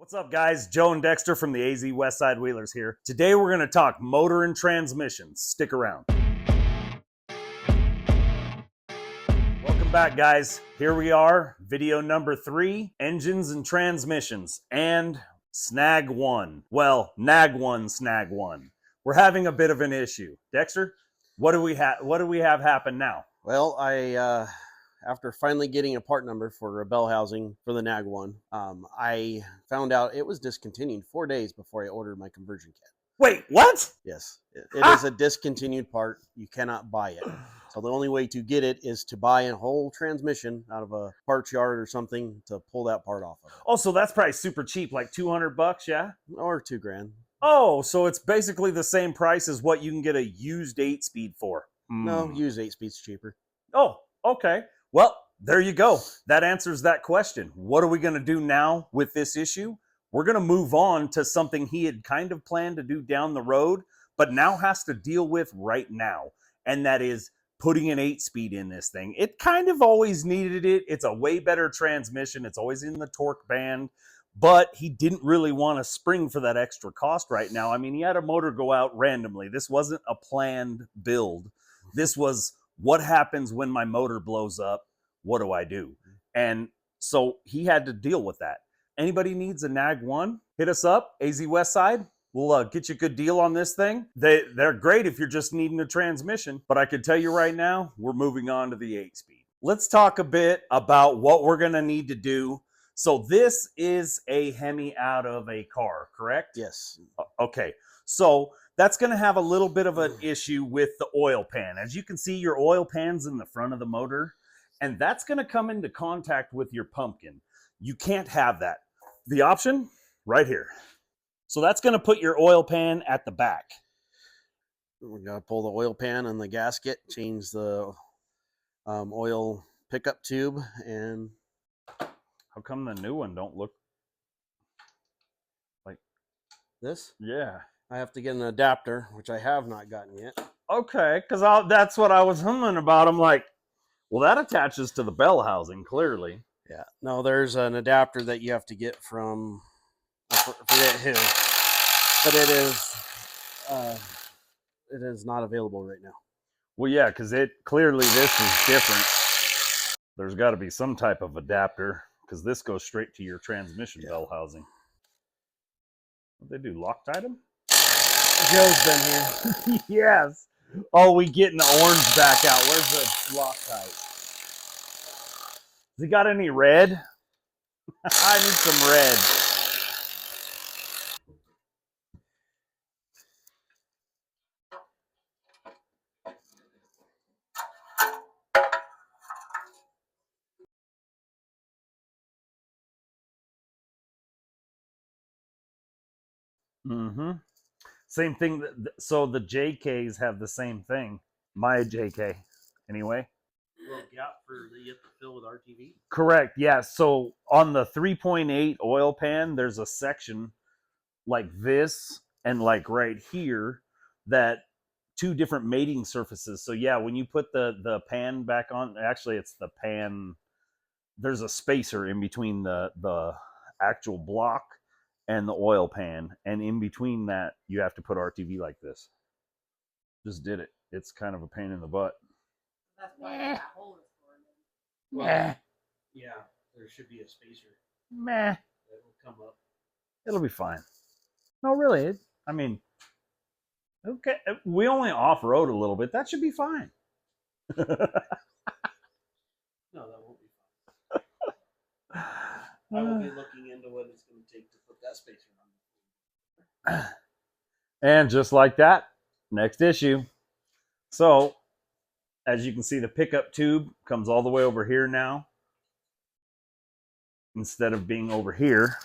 What's up, guys? Joe and Dexter from the AZ Westside Wheelers here. Today we're going to talk motor and transmissions. Stick around. Welcome back, guys. Here we are, video number 3, engines and transmissions, and snag one. Well, nag one, snag one. We're having a bit of an issue. Dexter, what do we have happen now? Well, after finally getting a part number for a bell housing for the nag one, I found out it was discontinued 4 days before I ordered my conversion kit. Wait, what? Yes, it is a discontinued part. You cannot buy it. So the only way to get it is to buy a whole transmission out of a parts yard or something to pull that part off of it. Oh, so that's probably super cheap, like $200, yeah? Or $2,000. Oh, so it's basically the same price as what you can get a used 8-speed for. No, used 8-speed's cheaper. Oh, okay. Well, there you go. That answers that question. What are we going to do now with this issue? We're going to move on to something he had kind of planned to do down the road, but now has to deal with right now. And that is putting an 8-speed in this thing. It kind of always needed it. It's a way better transmission. It's always in the torque band, but he didn't really want to spring for that extra cost right now. I mean, he had a motor go out randomly. This wasn't a planned build. This was, what happens when my motor blows up? What do I do? And so he had to deal with that. Anybody needs a nag one, hit us up, AZ Westside. We'll get you a good deal on this thing. They're great if you're just needing a transmission, but I can tell you right now, we're moving on to the 8-speed. Let's talk a bit about what we're gonna need to do. So this is a Hemi out of a car, correct? Yes. Okay, so that's going to have a little bit of an issue with the oil pan. As you can see, your oil pan's in the front of the motor, and that's going to come into contact with your pumpkin. You can't have that. The option, right here. So that's going to put your oil pan at the back. We got to pull the oil pan and the gasket, change the oil pickup tube, and... How come the new one don't look like this? Yeah. I have to get an adapter, which I have not gotten yet. Okay, because that's what I was humming about. I'm like, well, that attaches to the bell housing, clearly. Yeah. No, there's an adapter that you have to get from, I forget who, but it is not available right now. Well, yeah, because clearly this is different. There's got to be some type of adapter, because this goes straight to your transmission bell housing. What they do, Loctite them? Joe's been here. Yes. Oh, we getting the orange back out. Where's the Loctite? Has he got any red? I need some red. Mm-hmm. Same thing. So the JKs have the same thing. My JK, anyway. A little gap for that you have to fill with RTV? Correct, yeah. So on the 3.8 oil pan, there's a section like this and like right here that two different mating surfaces. So yeah, when you put the pan back on, actually it's the pan, there's a spacer in between the actual block and the oil pan, and in between that you have to put RTV like this. Just did it. It's kind of a pain in the butt. That's why that hole is for it. Well, yeah, there should be a spacer Meh. that will come up. It'll be fine. No, really. I mean, okay, we only off-road a little bit. That should be fine. No, that won't be fine. I will be looking into what it's going to take to put that spacer on. And just like that, next issue. So, as you can see, the pickup tube comes all the way over here now, instead of being over here.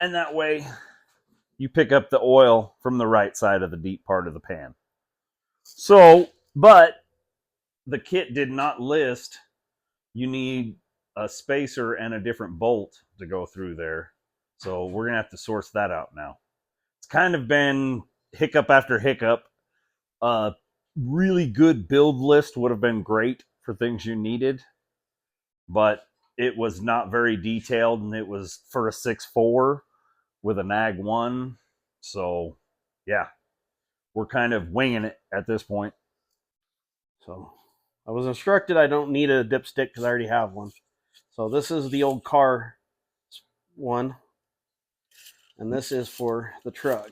And that way, you pick up the oil from the right side of the deep part of the pan. So, but the kit did not list you need a spacer and a different bolt to go through there. So we're going to have to source that out now. It's kind of been hiccup after hiccup. Really good build list would have been great for things you needed, but it was not very detailed, and it was for a 6.4 with a nag 1. So, yeah, we're kind of winging it at this point. So I was instructed I don't need a dipstick because I already have one. So this is the old car one, and this is for the truck.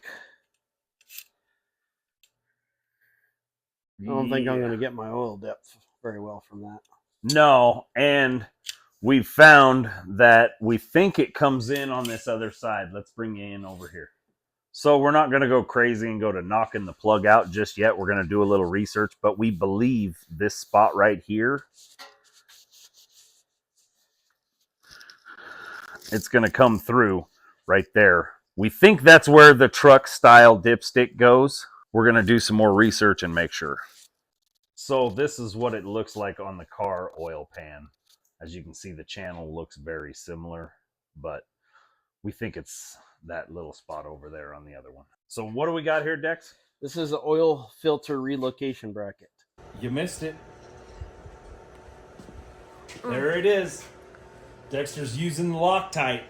I don't think I'm going to get my oil depth very well from that. No, and we found that we think it comes in on this other side. Let's bring you in over here. So we're not going to go crazy and go to knocking the plug out just yet. We're going to do a little research, but we believe this spot right here, it's going to come through right there. We think that's where the truck style dipstick goes. We're going to do some more research and make sure. So this is what it looks like on the car oil pan. As you can see, the channel looks very similar, but we think it's that little spot over there on the other one. So what do we got here, Dex? This is the oil filter relocation bracket. You missed it. There it is. Dexter's using the Loctite.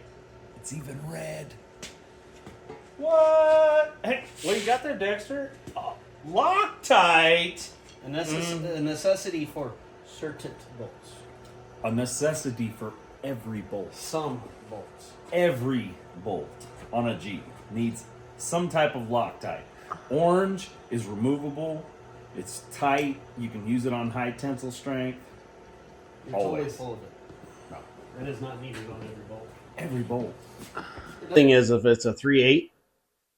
It's even red. What? Hey, what you got there, Dexter? Loctite. And this is a necessity for certain bolts. A necessity for every bolt. Some bolts. Every bolt on a Jeep needs some type of Loctite. Orange is removable. It's tight. You can use it on high tensile strength. You're totally full of it. No. It is not needed on every bolt. Every bolt. The thing is, if it's a 3/8,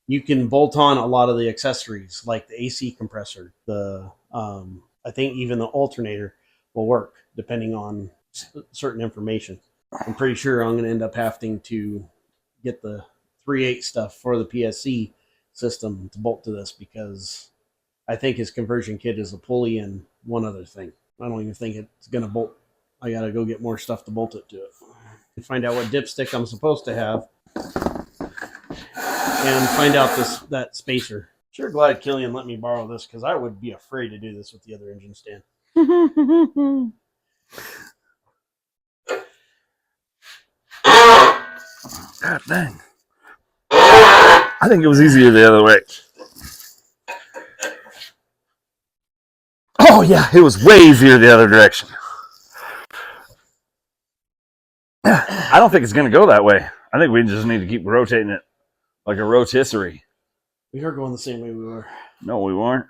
you can bolt on a lot of the accessories, like the AC compressor. The I think even the alternator will work, depending on certain information. I'm pretty sure I'm going to end up having to get the 3/8 stuff for the PSC system to bolt to this, because I think his conversion kit is a pulley and one other thing. I don't even think it's going to bolt. I got to go get more stuff to bolt it to it. And find out what dipstick I'm supposed to have. And find out that spacer. Sure glad Killian let me borrow this, because I would be afraid to do this with the other engine stand. God dang. I think it was easier the other way. Oh yeah, it was way easier the other direction. I don't think it's going to go that way. I think we just need to keep rotating it like a rotisserie. We are going the same way we were. No, we weren't.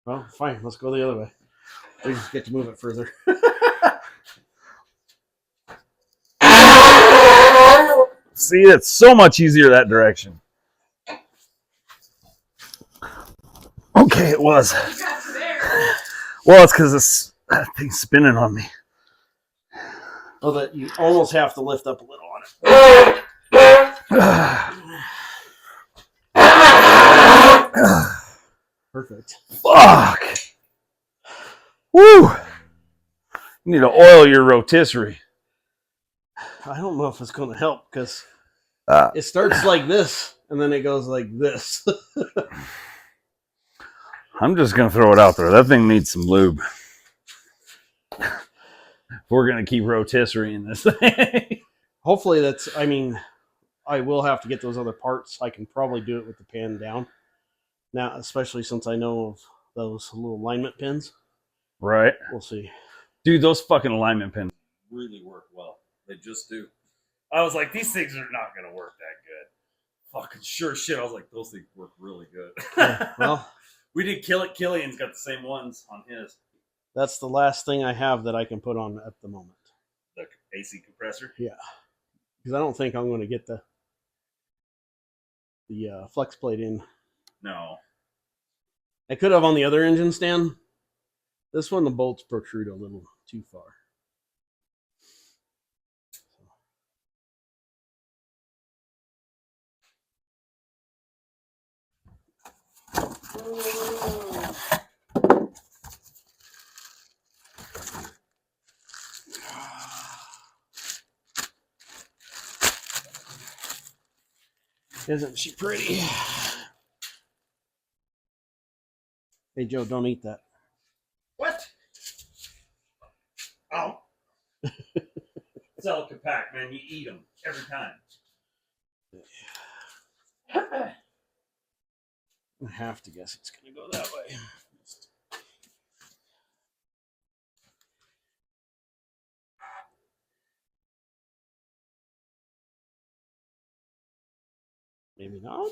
Well, fine. Let's go the other way. We just get to move it further. See, it's so much easier that direction. Okay, it was. You got there. Well, it's because that thing's spinning on me. Oh, that you almost have to lift up a little on it. Perfect. Fuck. Woo. You need to oil your rotisserie. I don't know if it's going to help, because it starts like this, and then it goes like this. I'm just going to throw it out there. That thing needs some lube. We're going to keep rotisserie in this thing. Hopefully that's, I mean, I will have to get those other parts. I can probably do it with the pan down. Now, especially since I know of those little alignment pins. Right. We'll see. Dude, those fucking alignment pins really work well. They just do. I was like, these things are not going to work that good. Fucking sure shit. I was like, those things work really good. Yeah, well, we did kill it. Killian's got the same ones on his. that's the last thing I have that I can put on at the moment. The AC compressor? Yeah. Because I don't think I'm going to get the flex plate in. No. I could have on the other engine stand. This one, the bolts protrude a little too far. Isn't she pretty? Hey, Joe, don't eat that. What? Oh. man. You eat them every time. I have to guess it's going to go that way. Maybe not.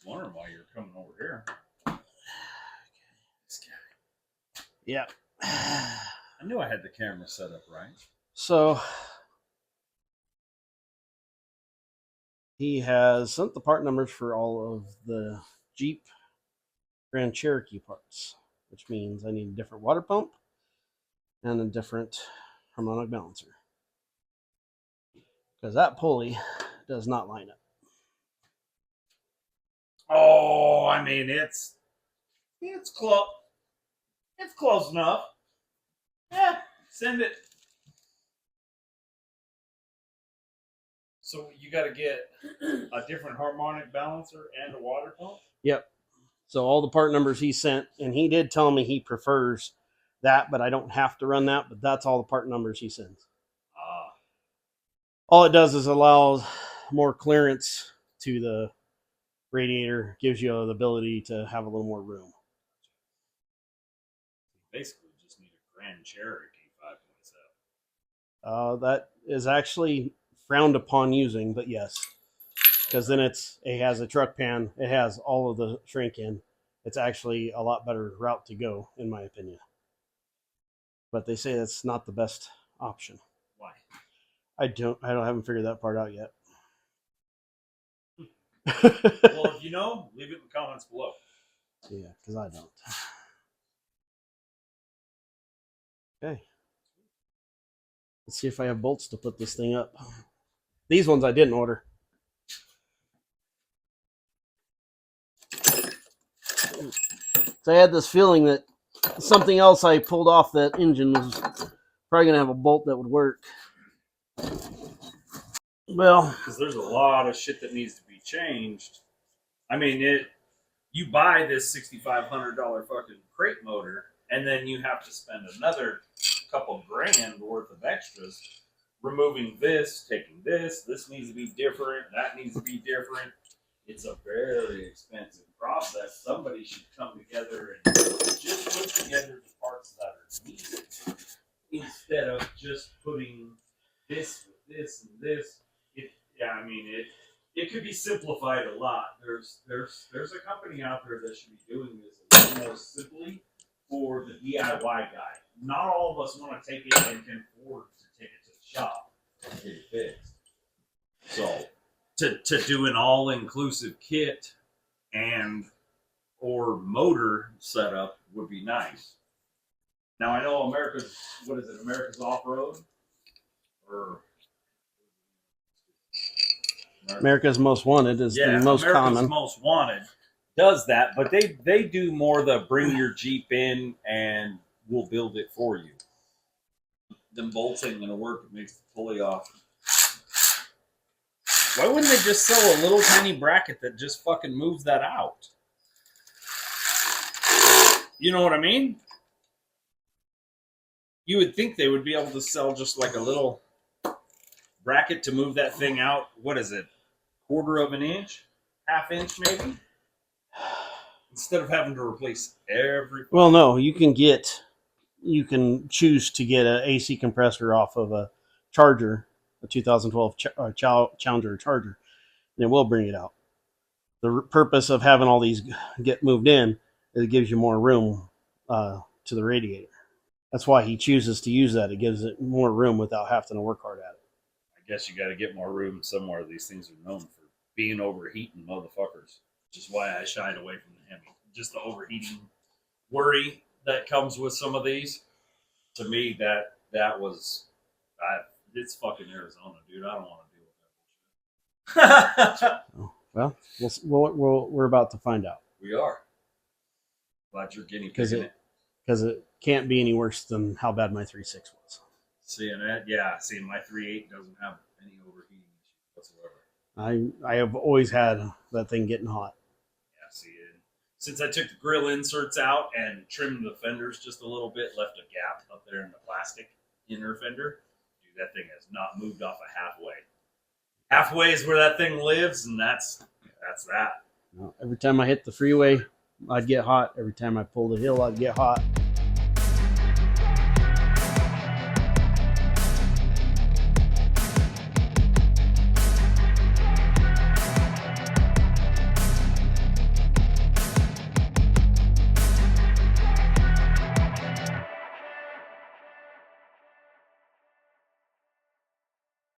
Wondering why you're coming over here. This guy. Yeah. I knew I had the camera set up right. So he has sent the part numbers for all of the Jeep Grand Cherokee parts, which means I need a different water pump and a different harmonic balancer. Because that pulley does not line up. Oh, I mean it's close. It's close enough. Yeah, send it. So you got to get a different harmonic balancer and a water pump. Yep. So all the part numbers he sent, and he did tell me he prefers that, but I don't have to run that. But that's all the part numbers he sends. All it does is allows more clearance to the radiator, gives you the ability to have a little more room. Basically, just need a Grand Cherokee 5.7. That is actually frowned upon using, but yes, because then it has a truck pan, it has all of the shrink in. It's actually a lot better route to go, in my opinion. But they say that's not the best option. Why? I haven't figured that part out yet. Well, if you know, leave it in the comments below. Yeah, because I don't. Okay. Let's see if I have bolts to put this thing up. These ones I didn't order. So I had this feeling that something else I pulled off that engine was probably going to have a bolt that would work. Well, because there's a lot of shit that needs to be changed. I mean, you buy this $6,500 fucking crate motor, and then you have to spend another couple grand worth of extras removing this, taking this. This needs to be different. That needs to be different. It's a very expensive process. Somebody should come together and just put together the parts that are needed instead of just putting this with this and this. It could be simplified a lot. There's a company out there that should be doing this a little more simply for the DIY guy. Not all of us want to take it and can afford to take it to the shop and get it fixed. So to do an all-inclusive kit and or motor setup would be nice. Now I know America's Off-Road or America's Most Wanted is the most America's common. Most Wanted does that, but they do more the bring your Jeep in and we'll build it for you. Them bolts ain't gonna work. It makes the pulley off. Why wouldn't they just sell a little tiny bracket that just fucking moves that out? You know what I mean? You would think they would be able to sell just like a little bracket to move that thing out. What is it? Quarter of an inch? Half inch maybe? Instead of having to replace every... Well, no, you can choose to get an AC compressor off of a Charger, a 2012 Challenger Charger, and it will bring it out. The purpose of having all these get moved in is it gives you more room to the radiator. That's why he chooses to use that. It gives it more room without having to work hard at it. I guess you got to get more room somewhere. These things are known for being overheating motherfuckers. Which is why I shied away from the Hemi. Just the overheating worry that comes with some of these. To me, that was... it's fucking Arizona, dude. I don't want to deal with that bullshit. Well, we're about to find out. We are. Glad you're guinea pigging it. Because it can't be any worse than how bad my 3.6 was. Seeing that, yeah. See, my 3.8 doesn't have any overheating issues whatsoever. I have always had that thing getting hot. Yeah, see, since I took the grill inserts out and trimmed the fenders just a little bit, left a gap up there in the plastic inner fender, That thing has not moved off a halfway. Halfway is where that thing lives, and that's that. Every time I hit the freeway, I'd get hot. Every time I pulled the hill, I'd get hot.